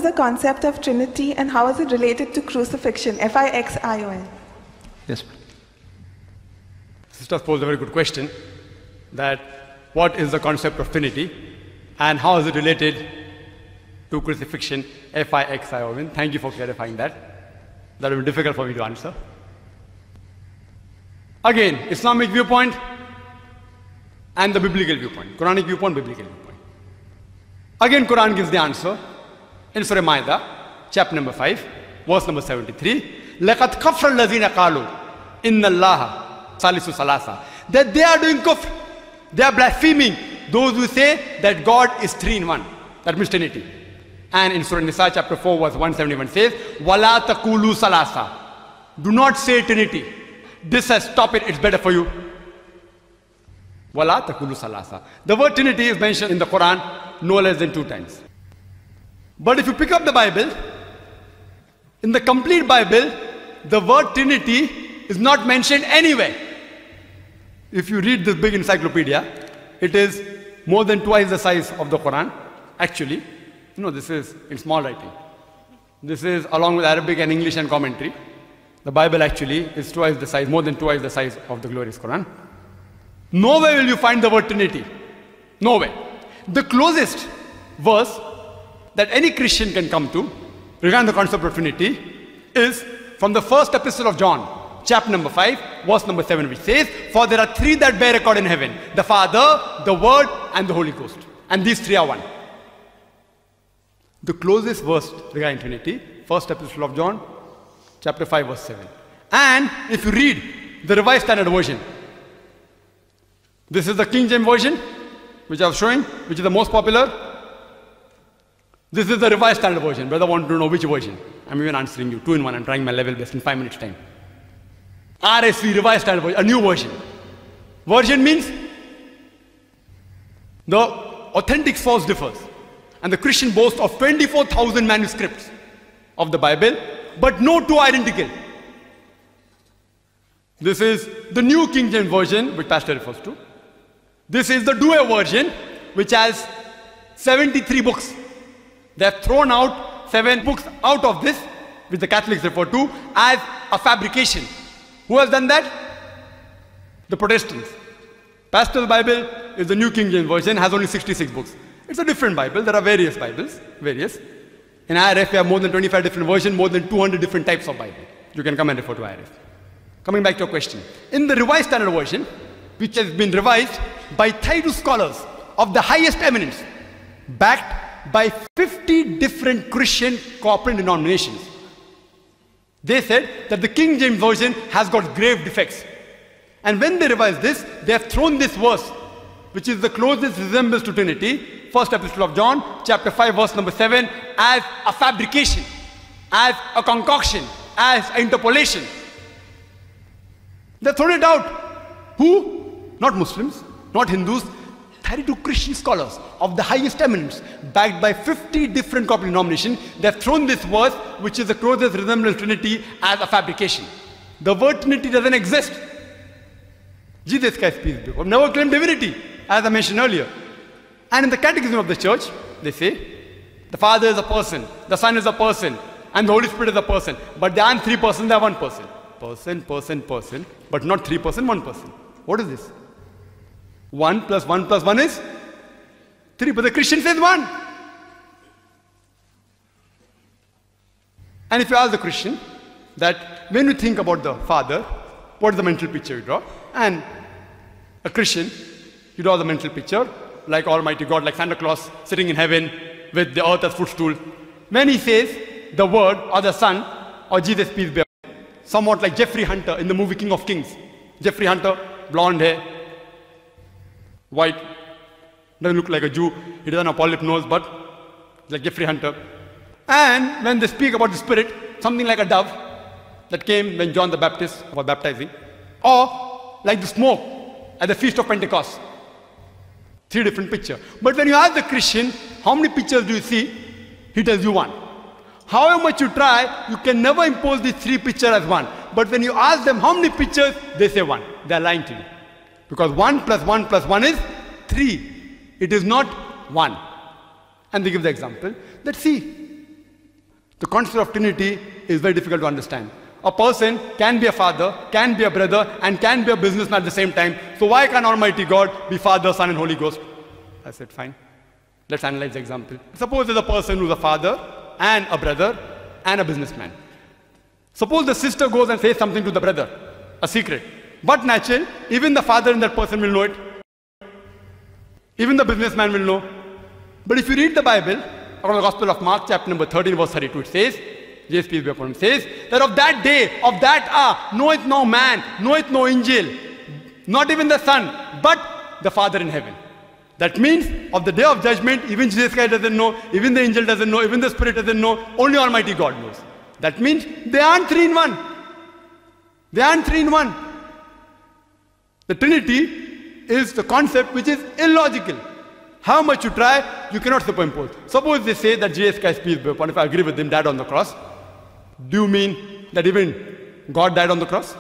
the concept of Trinity and how is it related to crucifixion? F-I-X-I-O-N. Yes. Sister posed a very good question, that what is the concept of Trinity and how is it related to crucifixion, F-I-X-I-O-N. Thank you for clarifying that. That will be difficult for me to answer. Again, Islamic viewpoint and the biblical viewpoint. Quranic viewpoint, biblical viewpoint. Again, Quran gives the answer in Surah Ma'idah, chapter number 5, verse number 73. لَقَدْ كَفْرَ الَّذِينَ قَالُوا إِنَّ اللَّهَ ثَالِثُ ثَلَاثَةٍ. That they are doing kufr. They are blaspheming those who say that God is three in one. That means Trinity. And in Surah Nisa, chapter 4, verse 171 says, وَلَا تَقُولُوا ثَلَاثَةٍ. Do not say Trinity. This says, stop it, it's better for you. وَلَا تَقُولُوا ثَلَاثَةٍ. The word Trinity is mentioned in the Quran no less than 2 times. But if you pick up the Bible, in the complete Bible, the word Trinity is not mentioned anywhere. If you read this big encyclopedia, it is more than twice the size of the Quran. Actually, you know, this is in small writing. This is along with Arabic and English and commentary. The Bible actually is twice the size, more than twice the size of the glorious Quran. Nowhere will you find the word Trinity. Nowhere. The closest verse that any Christian can come to regarding the concept of Trinity is from the first epistle of John, chapter number 5, verse number 7, which says, "For there are 3 that bear record in heaven, the Father, the Word, and the Holy Ghost. And these 3 are one." The closest verse regarding Trinity, first epistle of John, chapter 5, verse 7. And if you read the Revised Standard Version, this is the King James Version, which I was showing, which is the most popular. This is the Revised Standard Version. Brother want to know which version. I'm even answering you, 2 in 1. I'm trying my level best in 5 minutes time. RSV, Revised Standard Version, a new version. Version means the authentic source differs. And the Christian boasts of 24,000 manuscripts of the Bible, but no 2 identical. This is the New King James Version, which Pastor refers to. This is the Douay version, which has 73 books. They have thrown out 7 books out of this, which the Catholics refer to as a fabrication. Who has done that? The Protestants. Pastor's Bible is the New King James Version, has only 66 books. It's a different Bible. There are various Bibles, various. In IRF, we have more than 25 different versions, more than 200 different types of Bible. You can come and refer to IRF. Coming back to your question. In the Revised Standard Version, which has been revised by 32 scholars of the highest eminence, backed by 50 different Christian corporate denominations, they said that the King James Version has got grave defects. And when they revised this, they have thrown this verse, which is the closest resemblance to Trinity, first epistle of John, chapter 5, verse number 7, as a fabrication, as a concoction, as an interpolation. They thrown it out. Who? Not Muslims, not Hindus, 32 Christian scholars of the highest eminence, backed by 50 different corporate denominations. They have thrown this verse, which is the closest resemblance to Trinity, as a fabrication. The word Trinity doesn't exist. Jesus Christ, peace be upon him, never claimed divinity, as I mentioned earlier. And in the Catechism of the Church, they say, the Father is a person, the Son is a person, and the Holy Spirit is a person. But they aren't 3 persons, they are 1 person. Person, person, person, but not 3 persons, 1 person. What is this? 1 plus 1 plus 1 is 3, but the Christian says 1. And if you ask the Christian that when you think about the Father, what is the mental picture you draw? And a Christian, you draw the mental picture like Almighty God, like Santa Claus sitting in heaven with the earth as footstool. When he says the Word or the Son or Jesus, peace be upon him, somewhat like Jeffrey Hunter in the movie King of Kings. Jeffrey Hunter, blonde hair, white, doesn't look like a Jew. He doesn't have polyp nose, but like Jeffrey Hunter. And when they speak about the Spirit, something like a dove that came when John the Baptist was baptizing, or like the smoke at the Feast of Pentecost. 3 different pictures. But when you ask the Christian, how many pictures do you see? He tells you 1. However much you try, you can never impose these 3 pictures as 1. But when you ask them how many pictures, they say 1. They are lying to you. Because 1 plus 1 plus 1 is 3. It is not 1. And they give the example that see, The concept of Trinity is very difficult to understand. A person can be a father, can be a brother, and can be a businessman at the same time. So why can Almighty God be Father, Son, and Holy Ghost? I said, fine. Let's analyze the example. Suppose there's a person who's a father, and a brother, and a businessman. Suppose the sister goes and says something to the brother, a secret. But natural, even the father in that person will know it. Even the businessman will know. But if you read the Bible, from the Gospel of Mark, chapter number 13, verse 32, it says, Jesus peace be upon him, says that of that day, of that hour, knoweth no man, knoweth no angel, not even the Son, but the Father in heaven. That means of the day of judgment, even Jesus Christ doesn't know, even the angel doesn't know, even the Spirit doesn't know, only Almighty God knows. That means they aren't three in one. They aren't three in one. The Trinity is the concept which is illogical. How much you try, you cannot superimpose. Suppose they say that Jesus Christ, peace be upon him, if I agree with him, died on the cross. Do you mean that even God died on the cross?